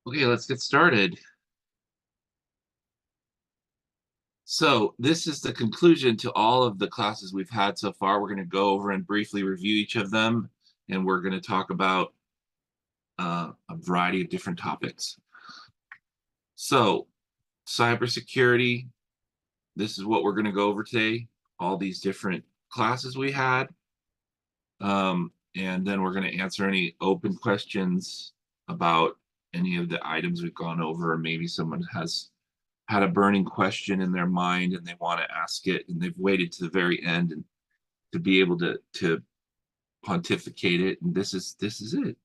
Okay, let's get started. So this is the conclusion to all of the classes we've had so far. We're going to go over and briefly review each of them, and we're going to talk about a variety of different topics. So cybersecurity, this is what we're going to go over today, all these different classes we had. And then we're going to answer any open questions about any of the items we've gone over, or maybe someone has had a burning question in their mind and they want to ask it and they've waited to the very end and to be able to pontificate it, and this is it.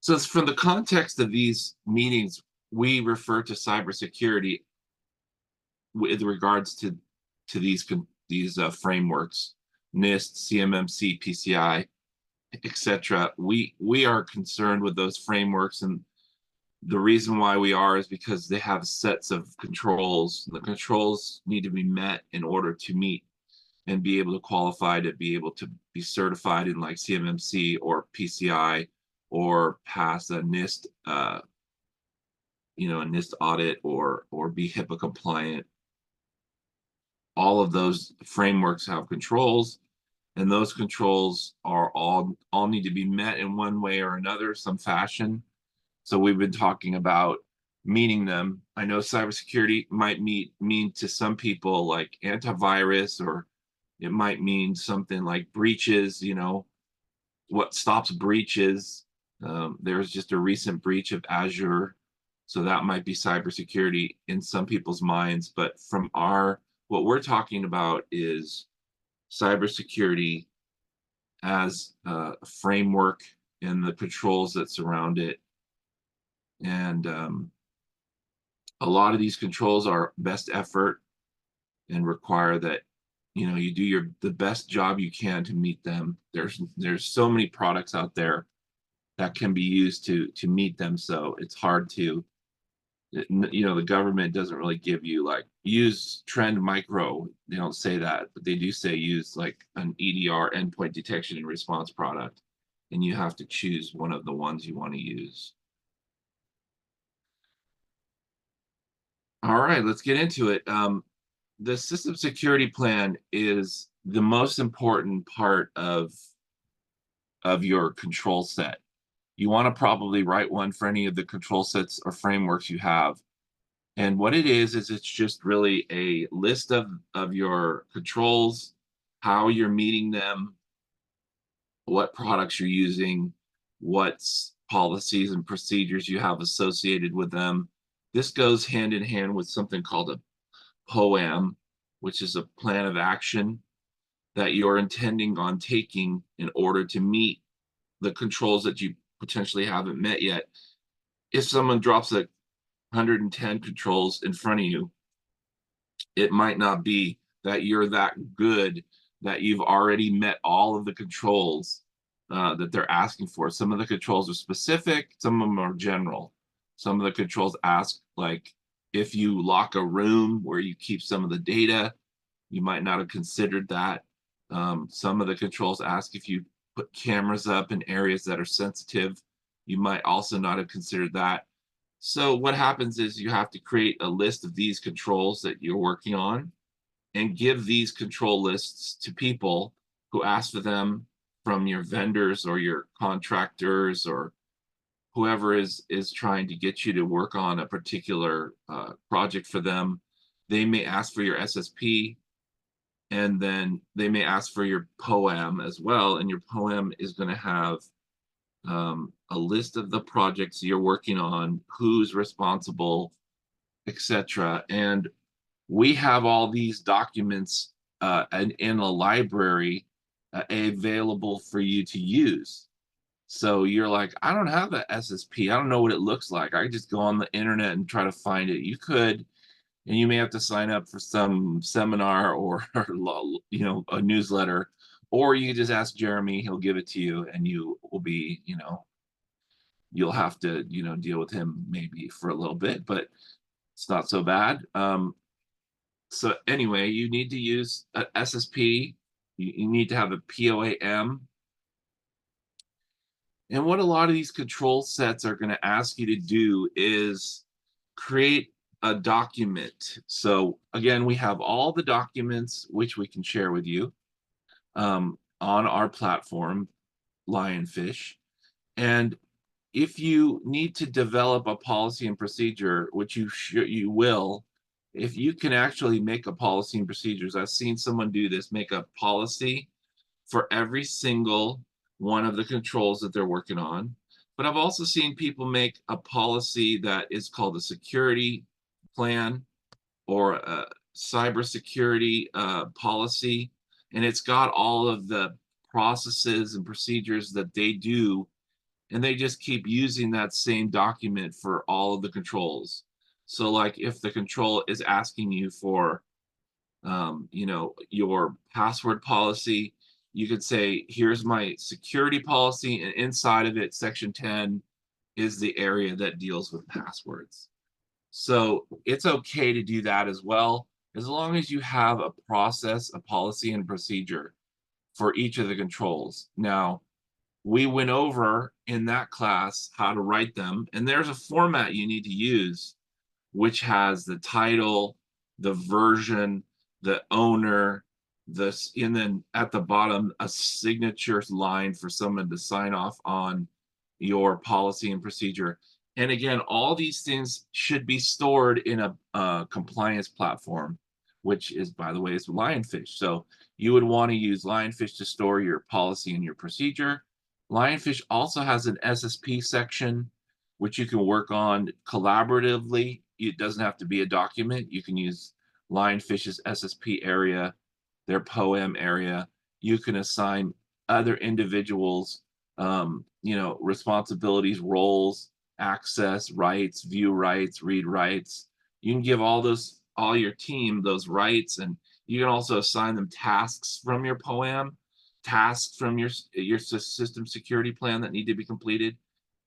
So it's from the context of these meetings, we refer to cybersecurity with regards to these frameworks: NIST, CMMC, PCI, etc. We are concerned with those frameworks, and the reason why we are is because they have sets of controls. The controls need to be met in order to meet and be able to qualify to be able to be certified in like CMMC or PCI, or pass a NIST, a NIST audit, or be HIPAA compliant. All of those frameworks have controls, and those controls are all need to be met in one way or another, some fashion. So we've been talking about meeting them. I know cybersecurity might mean to some people like antivirus, or it might mean something like breaches, what stops breaches. There's just a recent breach of Azure, so that might be cybersecurity in some people's minds. But what we're talking about is cybersecurity as a framework and the controls that surround it. And a lot of these controls are best effort and require that you do the best job you can to meet them. There's so many products out there that can be used to meet them, so it's hard to, the government doesn't really give you like use Trend Micro. They don't say that, but they do say use like an EDR, endpoint detection and response product, and you have to choose one of the ones you want to use. All right, let's get into it. The system security plan is the most important part of your control set. You want to probably write one for any of the control sets or frameworks you have. And what it is it's just really a list of your controls, how you're meeting them, what products you're using, what policies and procedures you have associated with them. This goes hand in hand with something called a POAM, which is a plan of action that you're intending on taking in order to meet the controls that you potentially haven't met yet. If someone drops 110 controls in front of you, it might not be that you're that good that you've already met all of the controls that they're asking for. Some of the controls are specific, some of them are general. Some of the controls ask, like, if you lock a room where you keep some of the data, you might not have considered that. Some of the controls ask if you put cameras up in areas that are sensitive. You might also not have considered that. So what happens is you have to create a list of these controls that you're working on and give these control lists to people who ask for them from your vendors or your contractors or whoever is trying to get you to work on a particular project for them. They may ask for your SSP, and then they may ask for your POAM as well. And your POAM is going to have a list of the projects you're working on, who's responsible, etc. And we have all these documents in a library available for you to use. So you're like, I don't have an SSP. I don't know what it looks like. I just go on the internet and try to find it. You could, and you may have to sign up for some seminar or a newsletter, or you can just ask Jeremy. He'll give it to you, and you will be, you'll have to, deal with him maybe for a little bit, but it's not so bad. So anyway, you need to use a SSP. You need to have a POAM, And what a lot of these control sets are going to ask you to do is create a document. So again, we have all the documents which we can share with you on our platform, Lionfish. And if you need to develop a policy and procedure, which you will, if you can actually make a policy and procedures, I've seen someone do this, make a policy for every single one of the controls that they're working on. But I've also seen people make a policy that is called a security plan or a cybersecurity policy, and it's got all of the processes and procedures that they do, and they just keep using that same document for all of the controls. So like if the control is asking you for your password policy, you could say, here's my security policy, and inside of it, section 10 is the area that deals with passwords. So it's okay to do that as well, as long as you have a process, a policy, and procedure for each of the controls. Now, we went over in that class how to write them, and there's a format you need to use, which has the title, the version, the owner, and then at the bottom, a signature line for someone to sign off on your policy and procedure. And again, all these things should be stored in a compliance platform, which is, by the way, is Lionfish. So you would want to use Lionfish to store your policy and your procedure. Lionfish also has an SSP section, which you can work on collaboratively. It doesn't have to be a document. You can use Lionfish's SSP area, their POEM area. You can assign other individuals, responsibilities, roles, access, rights, view rights, read rights. You can give all your team those rights, and you can also assign them tasks from your POEM, tasks from your system security plan that need to be completed.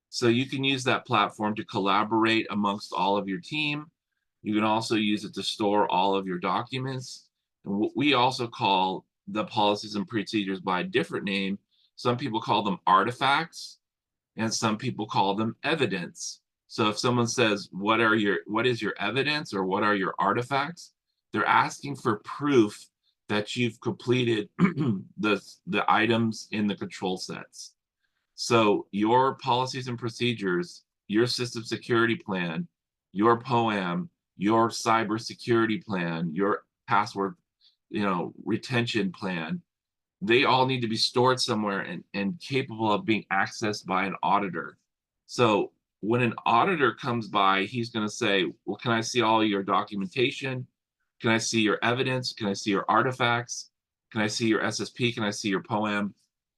So you can use that platform to collaborate amongst all of your team. You can also use it to store all of your documents. And what we also call the policies and procedures by a different name. Some people call them artifacts, and some people call them evidence. So if someone says, what is your evidence or what are your artifacts? They're asking for proof that you've completed the items in the control sets. So your policies and procedures, your system security plan, your POEM, your cybersecurity plan, your password, retention plan, they all need to be stored somewhere and capable of being accessed by an auditor. So when an auditor comes by, he's going to say, well, can I see all your documentation? Can I see your evidence? Can I see your artifacts? Can I see your SSP? Can I see your POEM?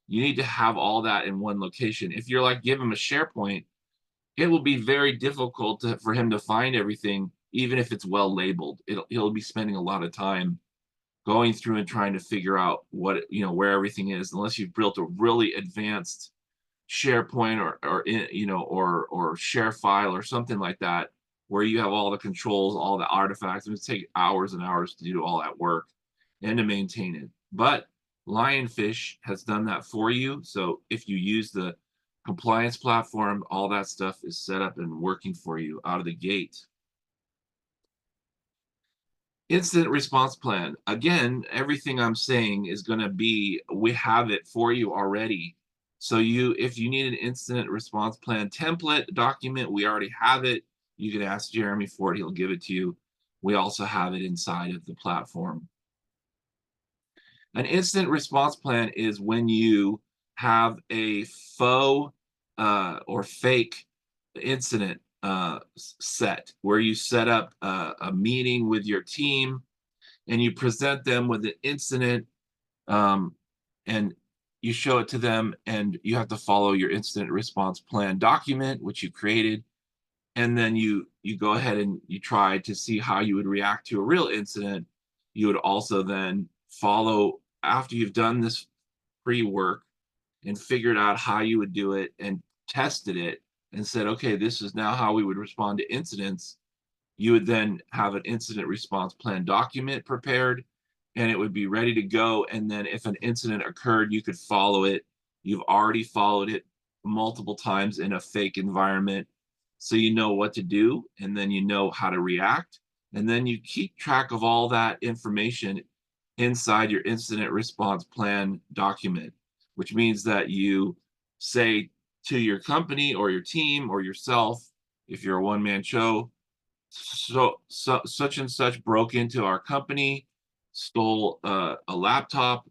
You need to have all that in one location. If you're like, give him a SharePoint, it will be very difficult for him to find everything, even if it's well labeled. He'll be spending a lot of time going through and trying to figure out where everything is, unless you've built a really advanced SharePoint or share file or something like that, where you have all the controls, all the artifacts. It would take hours and hours to do all that work and to maintain it. But Lionfish has done that for you. So if you use the compliance platform, all that stuff is set up and working for you out of the gate. Incident response plan. Again, everything I'm saying is going to be, we have it for you already. So if you need an incident response plan template document, we already have it. You can ask Jeremy for it. He'll give it to you. We also have it inside of the platform. An incident response plan is when you have a faux or fake incident set, where you set up a meeting with your team and you present them with an incident, and you show it to them, and you have to follow your incident response plan document, which you created. And then you go ahead and you try to see how you would react to a real incident. You would also then follow, after you've done this pre-work and figured out how you would do it and tested it and said, okay, this is now how we would respond to incidents. You would then have an incident response plan document prepared, and it would be ready to go. And then if an incident occurred, you could follow it. You've already followed it multiple times in a fake environment, so you know what to do, and then you know how to react, and then you keep track of all that information inside your incident response plan document, which means that you say to your company or your team or yourself, if you're a one-man show, such and such broke into our company, stole a laptop.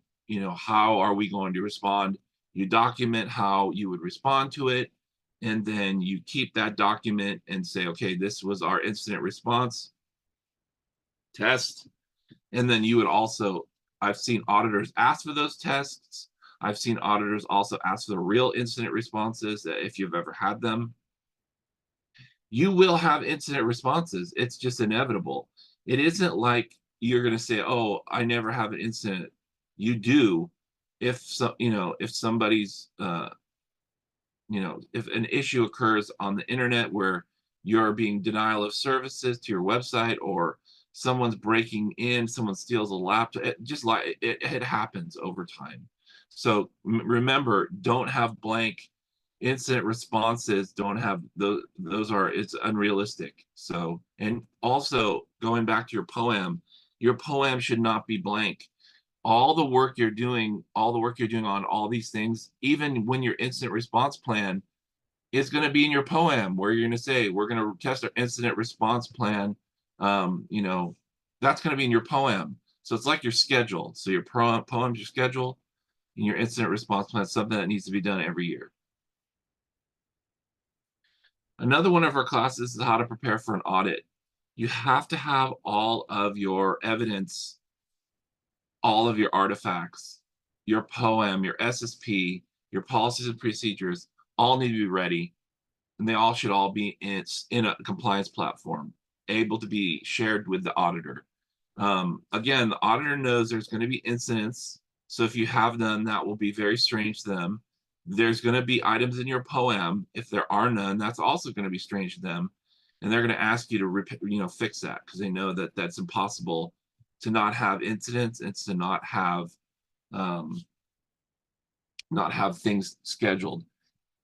How are we going to respond? You document how you would respond to it, and then you keep that document and say, okay, this was our incident response test. And then you would also, I've seen auditors ask for those tests. I've seen auditors also ask for the real incident responses if you've ever had them. You will have incident responses. It's just inevitable. It isn't like you're going to say, "Oh, I never have an incident." You do. If somebody's, if an issue occurs on the internet where you're being denial of services to your website, or someone's breaking in, someone steals a laptop, it happens over time. So remember, don't have blank incident responses. Don't have those are It's unrealistic. So, and also going back to your poem should not be blank. All the work you're doing on all these things, even when your incident response plan is going to be in your poem, where you're going to say, we're going to test our incident response plan. um, you know that's going to be in your poem. So it's like your schedule. So your poem's your schedule, and your incident response plan is something that needs to be done every year. Another one of our classes is how to prepare for an audit. You have to have all of your evidence, all of your artifacts, your poem, your SSP, your policies and procedures all need to be ready, and they all should all be in a compliance platform, able to be shared with the auditor. Again, the auditor knows there's going to be incidents, so if you have none, that will be very strange to them. There's going to be items in your poem. If there are none, that's also going to be strange to them, and they're going to ask you to fix that, because they know that that's impossible to not have incidents and to um, not have things scheduled.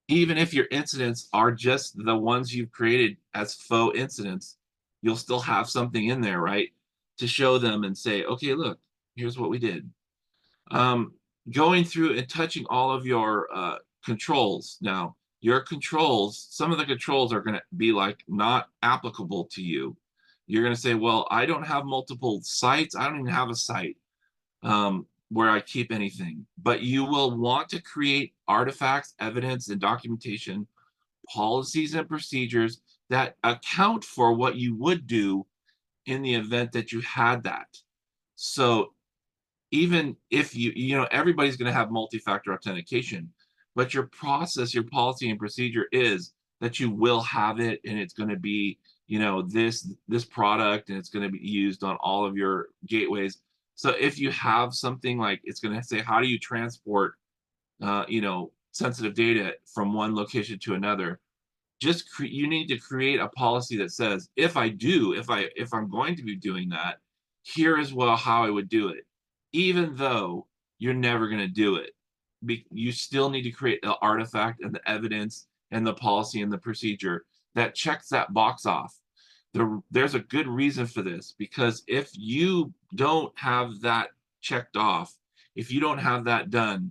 Even if your incidents are just the ones you've created as faux incidents, you'll still have something in there, right? To show them and say, okay, look, here's what we did. Um, Going through and touching all of your controls. Now, your controls, some of the controls are going to be like not applicable to you. You're going to say, well, I don't have multiple sites. I don't even have a site where I keep anything. But you will want to create artifacts, evidence, and documentation, policies and procedures that account for what you would do in the event that you had that. So even if everybody's going to have multi-factor authentication, but your process, your policy and procedure is that you will have it, and it's going to be, this product, and it's going to be used on all of your gateways. So if you have something like, it's going to say, how do you transport, sensitive data from one location to another? You need to create a policy that says, if I'm going to be doing that, here is how I would do it, even though you're never going to do it. You still need to create the artifact and the evidence and the policy and the procedure that checks that box off. There's a good reason for this, because if you don't have that checked off, if you don't have that done,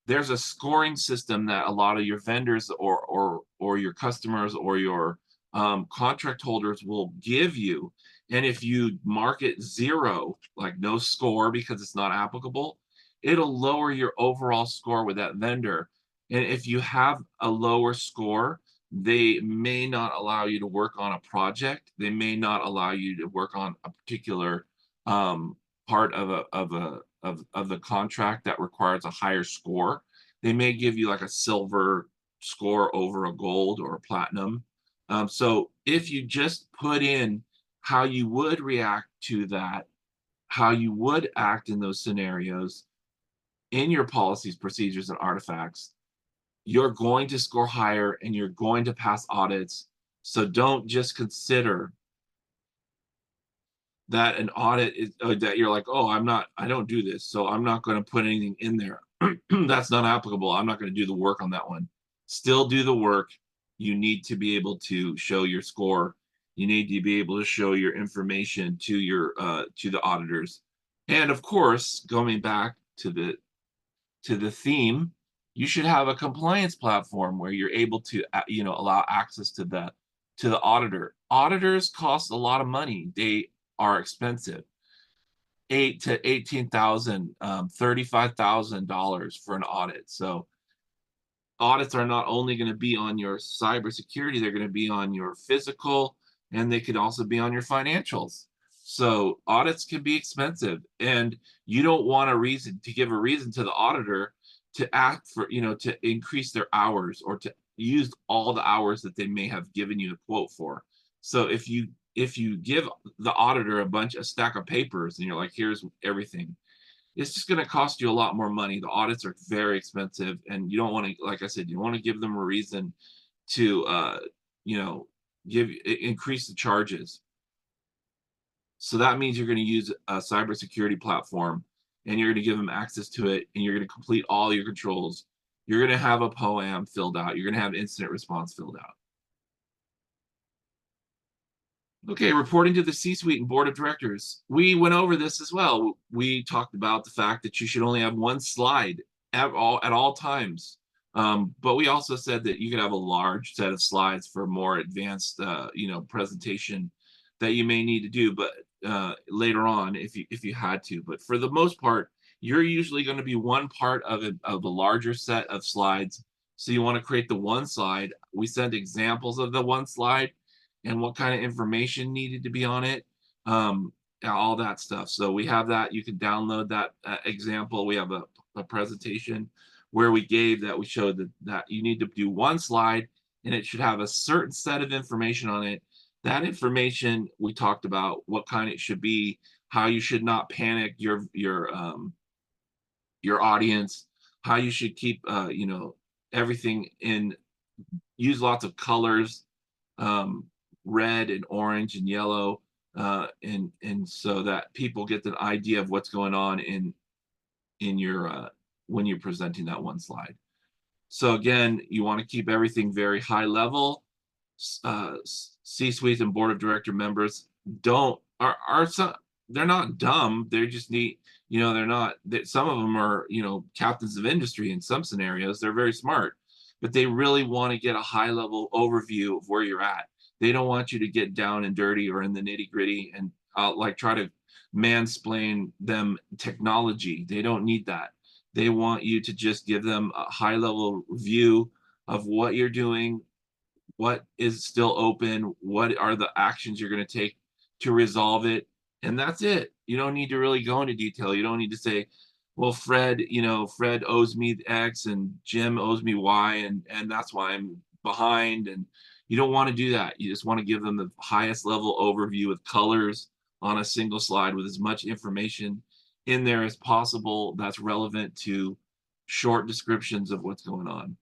there's a scoring system that a lot of your vendors or your customers or your contract holders will give you. And if you mark it 0, like no score because it's not applicable, it'll lower your overall score with that vendor. And if you have a lower score, they may not allow you to work on a project. They may not allow you to work on a particular part of the contract that requires a higher score. They may give you like a silver score over a gold or a platinum. So if you just put in how you would react to that, how you would act in those scenarios in your policies, procedures, and artifacts, you're going to score higher and you're going to pass audits. So don't just consider that an audit is that you're like, oh, I don't do this, so I'm not going to put anything in there. That's not applicable. I'm not going to do the work on that one. still do the work. You need to be able to show your score. You need to be able to show your information to the auditors. And of course, going back to the theme, you should have a compliance platform where you're able to allow access to the auditor. Auditors cost a lot of money. They are expensive. 8 to 18,000, $35,000 for an audit. So audits are not only going to be on your cybersecurity, they're going to be on your physical, and they could also be on your financials. So audits can be expensive, and you don't want a reason to give a reason to the auditor to act for, to increase their hours or to use all the hours that they may have given you a quote for. So if you give the auditor a stack of papers and you're like, here's everything, it's just going to cost you a lot more money. The audits are very expensive, and you don't want to, like I said, you want to give them a reason to, you know, increase the charges. So that means you're going to use a cybersecurity platform, and you're going to give them access to it, and you're going to complete all your controls. You're going to have a POAM filled out. You're going to have incident response filled out. Okay, reporting to the C-suite and board of directors. We went over this as well. We talked about the fact that you should only have one slide at all times. But we also said that you could have a large set of slides for more advanced, presentation that you may need to do, but later on if you had to. But for the most part, you're usually going to be one part of a larger set of slides. So you want to create the one slide. We sent examples of the one slide and what kind of information needed to be on it, all that stuff. So we have that. You can download that example. We have a presentation where we showed that you need to do one slide, and it should have a certain set of information on it. That information we talked about, what kind it should be, how you should not panic your audience, how you should keep everything in, use lots of colors, red and orange and yellow, and so that people get an idea of what's going on in your when you're presenting that one slide. So again, you want to keep everything very high level. C-suite and board of director members are some, they're not dumb. They're just neat. They're not. Some of them are captains of industry in some scenarios. They're very smart, but they really want to get a high level overview of where you're at. They don't want you to get down and dirty or in the nitty gritty and try to mansplain them technology. They don't need that. They want you to just give them a high level view of what you're doing, what is still open, what are the actions you're going to take to resolve it. And that's it. You don't need to really go into detail. You don't need to say, well, Fred owes me X and Jim owes me Y, and that's why I'm behind. And you don't want to do that. You just want to give them the highest level overview with colors on a single slide with as much information in there as possible that's relevant to short descriptions of what's going on.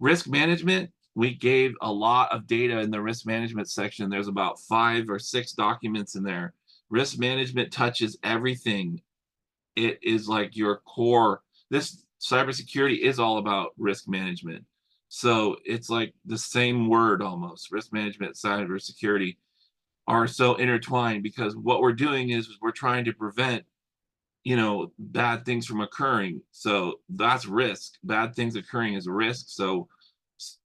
Risk management, we gave a lot of data in the risk management section. There's about 5 or 6 documents in there. Risk management touches everything. It is like your core. This cybersecurity is all about risk management. So it's like the same word almost. Risk management, cybersecurity are so intertwined because what we're doing is we're trying to prevent bad things from occurring. So that's risk. Bad things occurring is a risk. So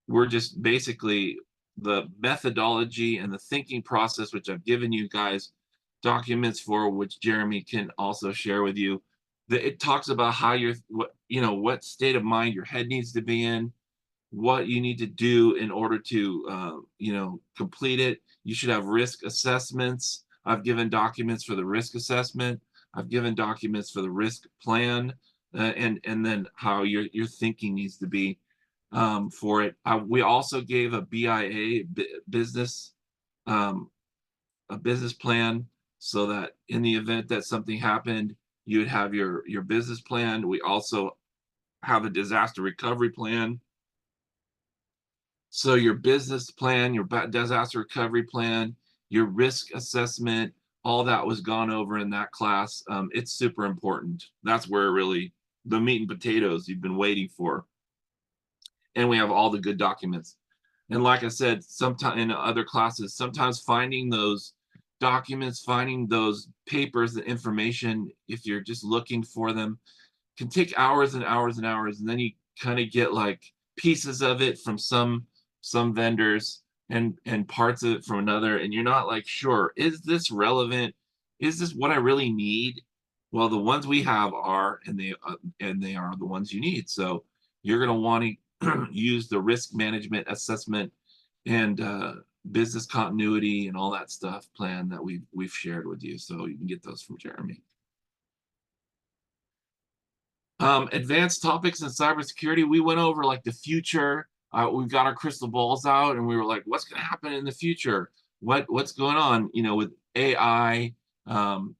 we're just basically the methodology and the thinking process, which I've given you guys documents for, which Jeremy can also share with you, that it talks about how what state of mind your head needs to be in, what you need to do in order to complete it. You should have risk assessments. I've given documents for the risk assessment. I've given documents for the risk plan, and then how your thinking needs to be for it. We also gave a BIA business a business plan, so that in the event that something happened, you would have your business plan. We also have a disaster recovery plan. So your business plan, your disaster recovery plan, your risk assessment, all that was gone over in that class. It's super important. That's where really the meat and potatoes you've been waiting for. and we have all the good documents. And like I said, sometimes in other classes, sometimes finding those documents, finding those papers, the information, if you're just looking for them, can take hours and hours and hours, and then you kind of get like pieces of it from some vendors and parts of it from another, and you're not like sure, is this relevant, is this what I really need? Well, the ones we have are, and they are the ones you need. So you're going to want to use the risk management assessment and business continuity and all that stuff plan that we've shared with you, so you can get those from Jeremy. Advanced topics in cybersecurity. We went over like the future. We've got our crystal balls out, and we were like, "What's going to happen in the future? What's going on? You know, with AI, and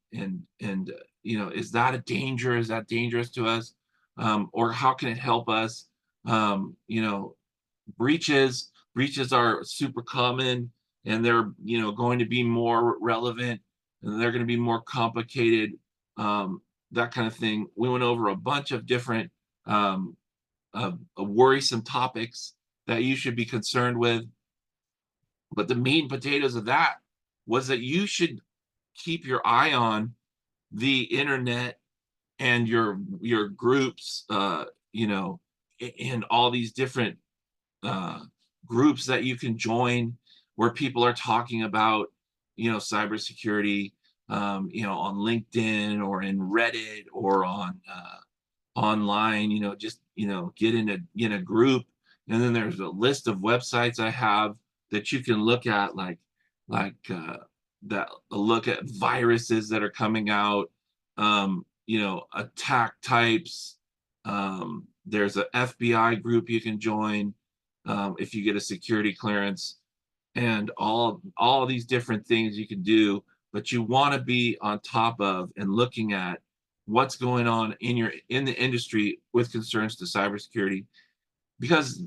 you know, is that a danger? Is that dangerous to us? Or how can it help us? You know, breaches are super common, and they're going to be more relevant, and they're going to be more complicated. That kind of thing. We went over a bunch of different worrisome topics that you should be concerned with. But the meat and potatoes of that was that you should keep your eye on the internet and your groups, in all these different uh, groups that you can join where people are talking about, cybersecurity, on LinkedIn or in Reddit or on online, just, get in a group. And then there's a list of websites I have that you can look at, that look at viruses that are coming out, attack types. There's a FBI group you can join if you get a security clearance, and all these different things you can do. But you want to be on top of and looking at what's going on in the industry with concerns to cybersecurity, because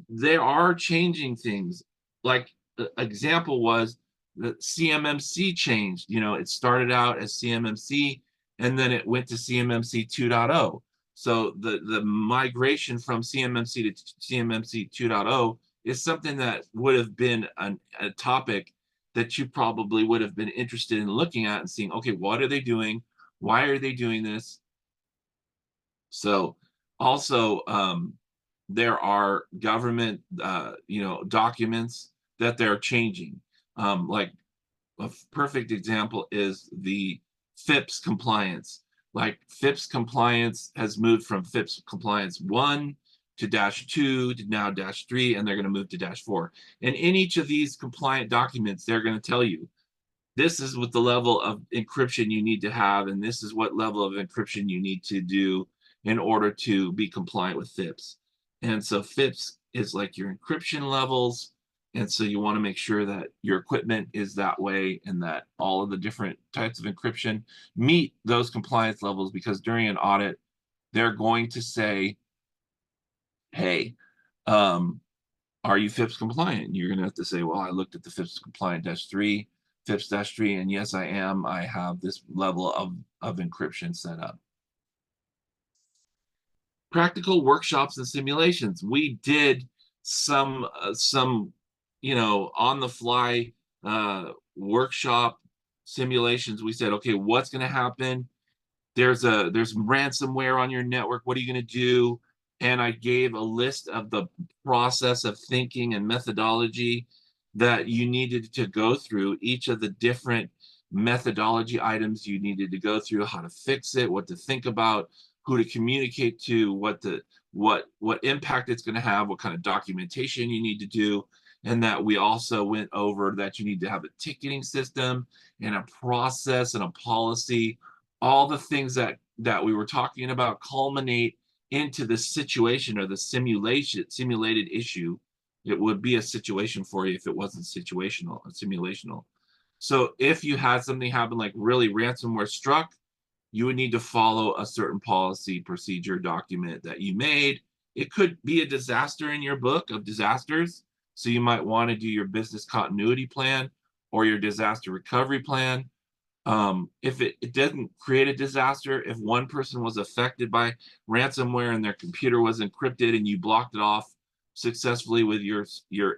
they are changing things. Like the example was the CMMC changed. It started out as CMMC, and then it went to CMMC 2.0. So the migration from CMMC to CMMC 2.0 is something that would have been a topic that you probably would have been interested in looking at and seeing, okay, what are they doing? Why are they doing this? So also, there are government, documents that they're changing. Like a perfect example is the FIPS compliance. Like FIPS compliance has moved from FIPS compliance 1 to -2 to now -3, and they're going to move to -4. And in each of these compliant documents, they're going to tell you this is what the level of encryption you need to have, and this is what level of encryption you need to do in order to be compliant with FIPS. And so FIPS is like your encryption levels. And so you want to make sure that your equipment is that way and that all of the different types of encryption meet those compliance levels, because during an audit, they're going to say, hey, are you FIPS compliant? You're going to have to say, well, I looked at the FIPS compliant -3, FIPS -3, and yes, I am. I have this level of encryption set up. Practical workshops and simulations. We did some on the fly workshop simulations. We said, okay, what's going to happen? There's ransomware on your network. What are you going to do? And I gave a list of the process of thinking and methodology that you needed to go through, each of the different methodology items you needed to go through, how to fix it, what to think about, who to communicate to, what impact it's going to have, what kind of documentation you need to do. And that we also went over that you need to have a ticketing system and a process and a policy. All the things that we were talking about culminate into the situation or the simulated issue. It would be a situation for you if it wasn't situational or simulational. So if you had something happen, like really ransomware struck, you would need to follow a certain policy procedure document that you made. It could be a disaster in your book of disasters. So you might want to do your business continuity plan or your disaster recovery plan. If it doesn't create a disaster, if one person was affected by ransomware and their computer was encrypted and you blocked it off successfully with your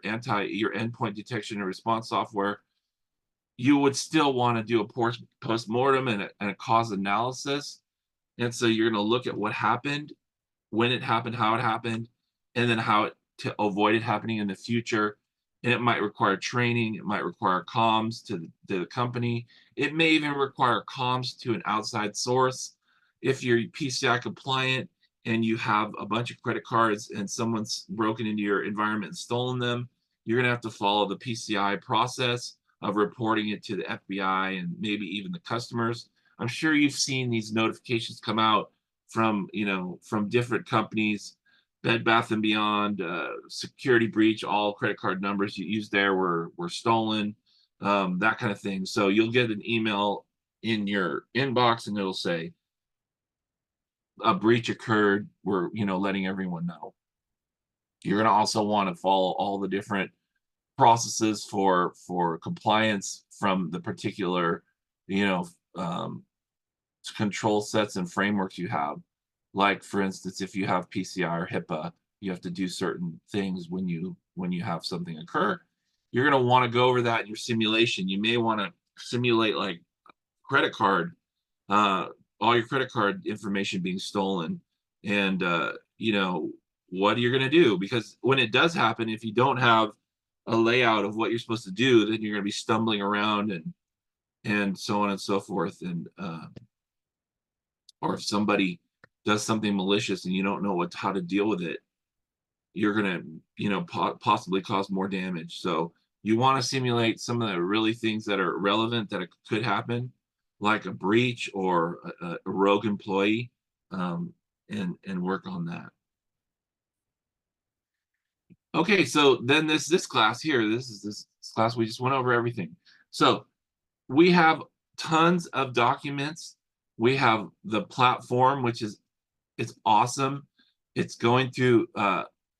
endpoint detection and response software, you would still want to do a post-mortem and a cause analysis. And so you're going to look at what happened, when it happened, how it happened, and then how to avoid it happening in the future. And it might require training, it might require comms to the company. It may even require comms to an outside source. If you're PCI compliant and you have a bunch of credit cards and someone's broken into your environment and stolen them, you're going to have to follow the PCI process of reporting it to the FBI and maybe even the customers. I'm sure you've seen these notifications come out from different companies. Bed Bath and Beyond, security breach, all credit card numbers you used there were stolen, that kind of thing. So you'll get an email in your inbox and it'll say a breach occurred. We're letting everyone know. You're going to also want to follow all the different processes for compliance from the particular you know um, control sets and frameworks you have. Like, for instance, if you have PCI or HIPAA, you have to do certain things when you have something occur. You're going to want to go over that in your simulation. You may want to simulate like credit card, uh, all your credit card information being stolen, and what are you going to do? Because when it does happen, if you don't have a layout of what you're supposed to do, then you're going to be stumbling around and so on and so forth. And or if somebody does something malicious and you don't know how to deal with it, you're going to possibly cause more damage. So you want to simulate some of the really things that are relevant that could happen, like a breach or a rogue employee, um, and work on that. Okay, so then this class here, this class, we just went over everything. So we have tons of documents. We have the platform, which is it's awesome. It's going through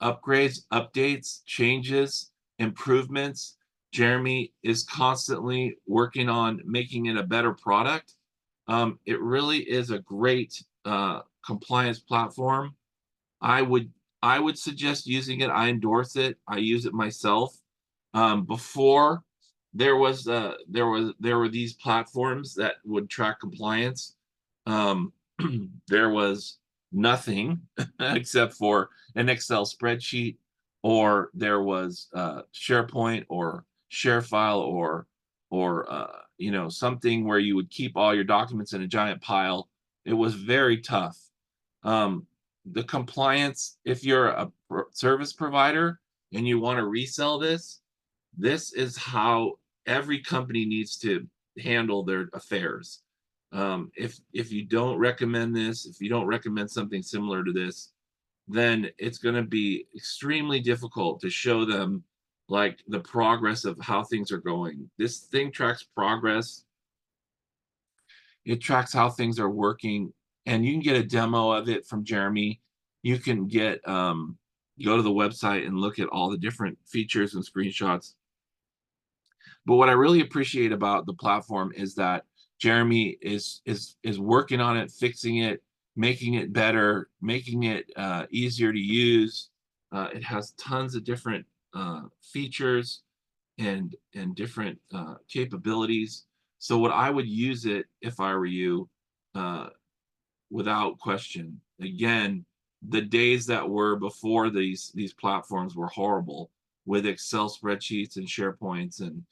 upgrades, updates, changes, improvements. Jeremy is constantly working on making it a better product. It really is a great compliance platform. I would I would suggest using it. I endorse it. I use it myself. Before there were these platforms that would track compliance. Um, there was nothing except for an Excel spreadsheet, or there was SharePoint or ShareFile or something where you would keep all your documents in a giant pile. It was very tough. Um, the compliance, if you're a service provider and you want to resell this is how every company needs to handle their affairs. If you don't recommend this, if you don't recommend something similar to this, then it's going to be extremely difficult to show them like the progress of how things are going. This thing tracks progress. It tracks how things are working, and you can get a demo of it from Jeremy. You can go to the website and look at all the different features and screenshots. But what I really appreciate about the platform is that Jeremy is working on it, fixing it, making it better, making it easier to use. It has tons of different features and different capabilities. So what I would use it if I were you, uh, without question. Again, the days that were before these platforms were horrible with Excel spreadsheets and SharePoints, and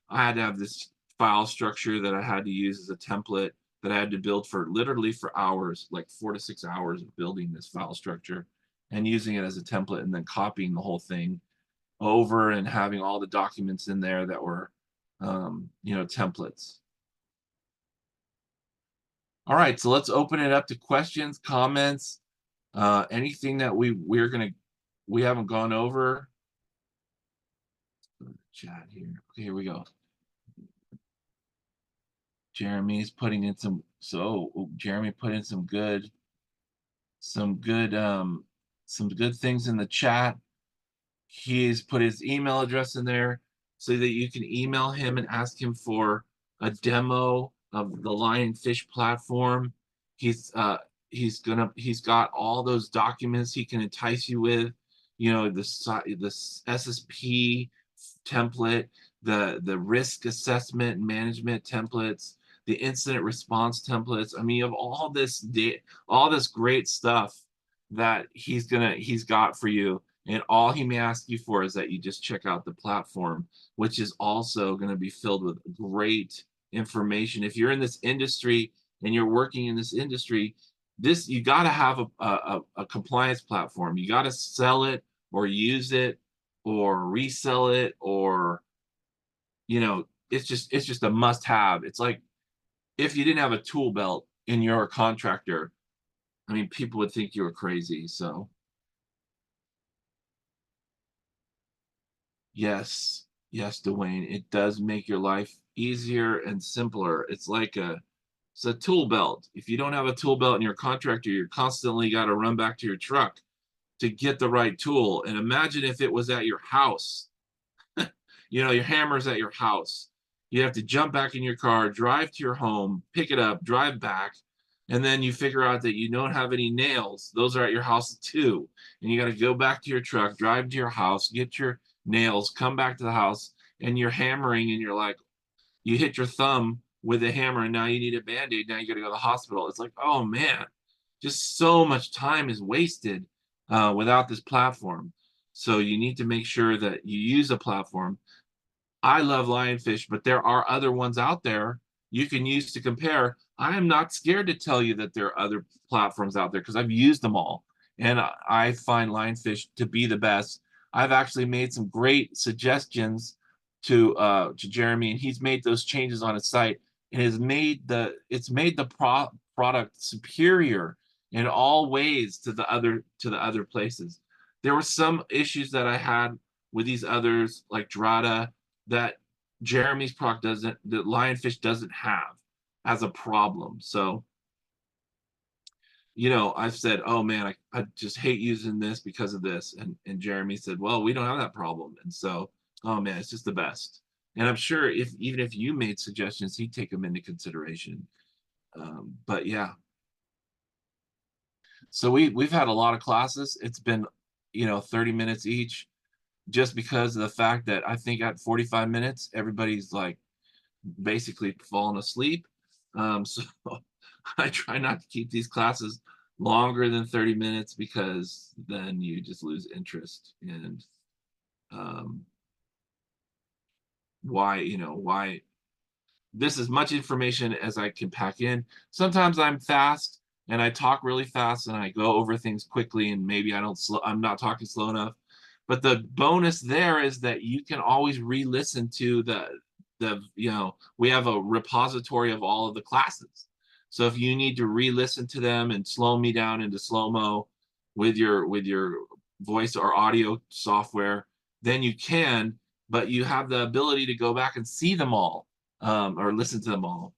I had to have this file structure that I had to use as a template that I had to build for literally for hours, like 4 to 6 hours of building this file structure and using it as a template and then copying the whole thing over and having all the documents in there that were templates. All right, so let's open it up to questions, comments, anything that we haven't gone over. Chat here. Okay, here we go. Jeremy's putting in Jeremy put in some good things in the chat. He's put his email address in there so that you can email him and ask him for a demo of the Lionfish platform. He's got all those documents he can entice you with. you know, this SSP template, the risk assessment and management templates, the incident response templates. I mean, you have all this great stuff that he's got for you. And all he may ask you for is that you just check out the platform, which is also going to be filled with great information. If you're in this industry and you're working in this industry, this you got to have a compliance platform. You got to sell it or use it or resell it, or you know, it's just a must have. It's like if you didn't have a tool belt and you're a contractor, I mean, people would think you were crazy. So yes, yes, Dwayne, it does make your life easier and simpler. It's a tool belt. If you don't have a tool belt and you're a contractor, you're constantly got to run back to your truck to get the right tool. And imagine if it was at your house. You know, your hammer's at your house. You have to jump back in your car, drive to your home, pick it up, drive back, and then you figure out that you don't have any nails. Those are at your house too. And you got to go back to your truck, drive to your house, get your nails, come back to the house, and you're hammering, and you're like, you hit your thumb with a hammer, and now you need a band-aid. Now you got to go to the hospital. It's like, oh man, just so much time is wasted without this platform. So you need to make sure that you use a platform. I love Lionfish, but there are other ones out there you can use to compare. I am not scared to tell you that there are other platforms out there because I've used them all, and I find Lionfish to be the best. I've actually made some great suggestions to Jeremy, and he's made those changes on his site, and it's made the product superior in all ways to the other places. There were some issues that I had with these others like Drata that Jeremy's product doesn't, that Lionfish doesn't have as a problem. So, you know, I've said, oh man, I just hate using this because of this. And Jeremy said, well, we don't have that problem. And so, oh man, it's just the best. And I'm sure if even if you made suggestions, he'd take them into consideration. But yeah, so we've had a lot of classes. It's been, you know, 30 minutes each, just because of the fact that I think at 45 minutes, everybody's like basically falling asleep. So I try not to keep these classes longer than 30 minutes because then you just lose interest. And um, why this is much information as I can pack in. Sometimes I'm fast and I talk really fast and I go over things quickly, and maybe I'm not talking slow enough. But the bonus there is that you can always re-listen to you know, we have a repository of all of the classes. So if you need to re-listen to them and slow me down into slow-mo with your voice or audio software, then you can, but you have the ability to go back and see them all, or listen to them all.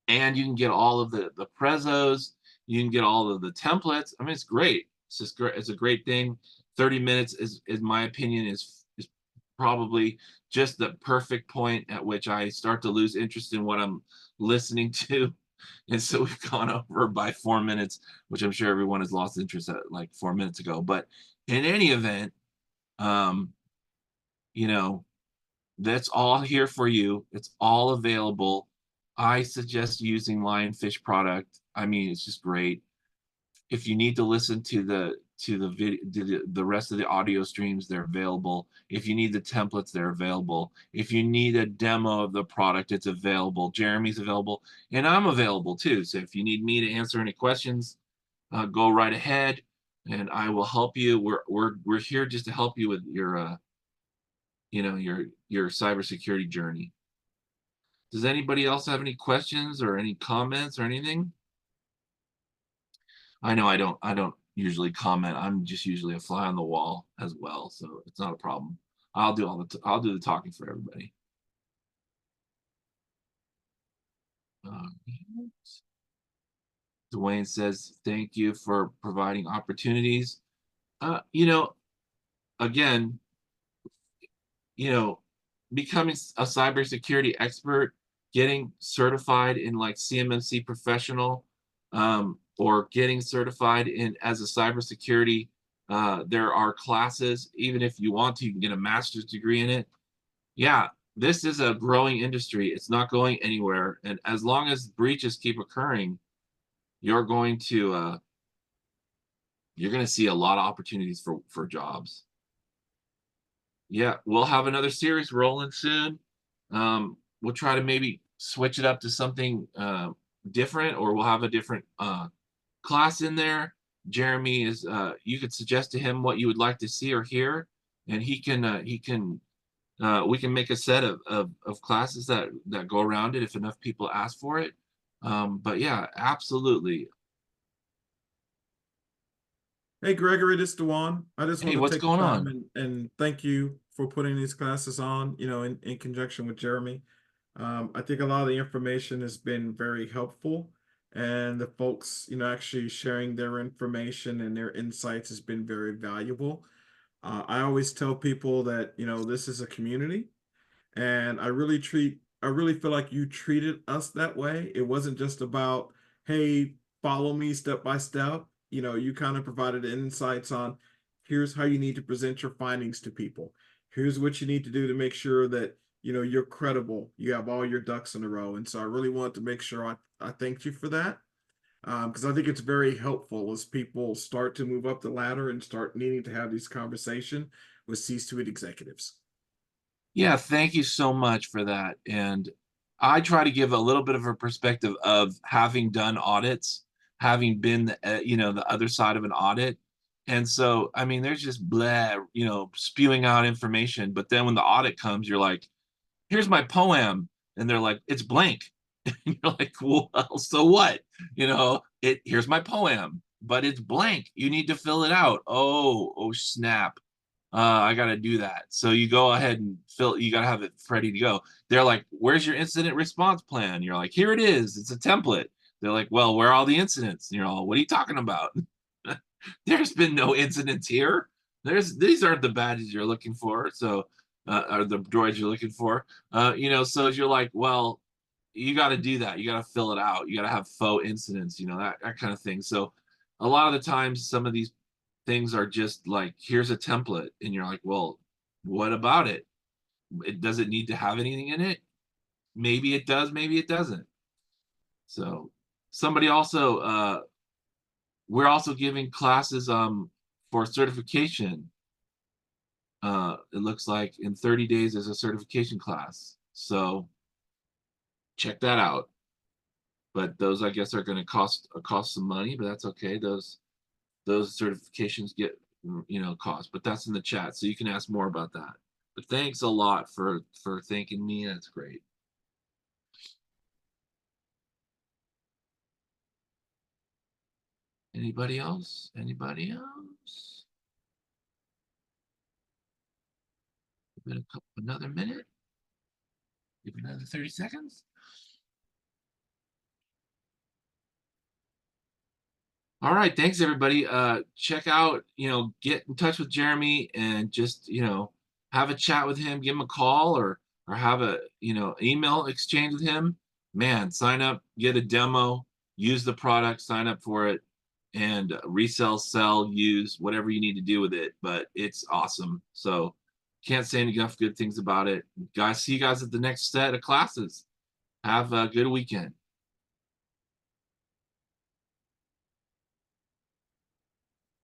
And you can get all of the prezos, you can get all of the templates. I mean, it's great. It's just great. It's a great thing. 30 minutes is my opinion, is probably just the perfect point at which I start to lose interest in what I'm listening to. And so we've gone over by 4 minutes, which I'm sure everyone has lost interest at like 4 minutes ago. But in any event, um, you know, that's all here for you. It's all available. I suggest using Lionfish product. I mean, it's just great. If you need to listen to the video, the rest of the audio streams, they're available. If you need the templates, they're available. If you need a demo of the product, it's available. Jeremy's available, and I'm available too. So if you need me to answer any questions, go right ahead, and I will help you. We're here just to help you with your you know, your cybersecurity journey. Does anybody else have any questions or any comments or anything? I know I don't usually comment. I'm just usually a fly on the wall as well, so it's not a problem. I'll do the talking for everybody. Uh, Dwayne says thank you for providing opportunities. You know, again, you know, becoming a cybersecurity expert, getting certified in like CMMC professional, or getting certified in as a cybersecurity There are classes, even if you want to, you can get a master's degree in it. Yeah, this is a growing industry. It's not going anywhere. And as long as breaches keep occurring, you're going to see a lot of opportunities for jobs. Yeah, we'll have another series rolling soon. We'll try to maybe switch it up to something different, or we'll have a different class in there. Jeremy is you could suggest to him what you would like to see or hear, and we can make a set of classes that go around it if enough people ask for it. But yeah, absolutely. Hey, Gregory, this is Dewan. I just Hey, want to what's take the going time on? and thank you for putting these classes on, in conjunction with Jeremy. I think a lot of the information has been very helpful, and the folks, actually sharing their information and their insights has been very valuable. I always tell people that, this is a community, and I really feel like you treated us that way. It wasn't just about, hey, follow me step by step. You kind of provided insights on, here's how you need to present your findings to people. Here's what you need to do to make sure that, you're credible. You have all your ducks in a row. And so I really wanted to make sure I thanked you for that. Because I think it's very helpful as people start to move up the ladder and start needing to have these conversation with C-suite executives. Yeah, thank you so much for that. And I try to give a little bit of a perspective of having done audits, having been the other side of an audit. And so, I mean, there's just blah, spewing out information. But then when the audit comes, you're like, here's my poem. And they're like, it's blank. And you're like, well, so what? Here's my poem, but it's blank. You need to fill it out. Oh, snap. I got to do that. So you go ahead and you got to have it ready to go. They're like, where's your incident response plan? You're like, here it is. It's a template. They're like, well, where are all the incidents? And you're all, what are you talking about? There's been no incidents here. These aren't the badges you're looking for. So, or the droids you're looking for. So you're like, well, you got to do that. You got to fill it out. You got to have faux incidents, that kind of thing. So a lot of the times, some of these things are just like, here's a template. And you're like, well, what about it? It does it need to have anything in it? Maybe it does, maybe it doesn't. So somebody also, we're also giving classes for certification. It looks like in 30 days there's a certification class. So check that out. But those, I guess, are going to cost some money, but that's okay. Those certifications get cost, but that's in the chat, so you can ask more about that. But thanks a lot for thanking me. That's great. Anybody else? Anybody else? Give it another minute. Give it another 30 seconds. All right, thanks everybody. Check out, get in touch with Jeremy and just, have a chat with him, give him a call or have a, email exchange with him. Man, sign up, get a demo, use the product, sign up for it, and resell, sell, use whatever you need to do with it. But it's awesome. So can't say enough good things about it. Guys, see you guys at the next set of classes. Have a good weekend.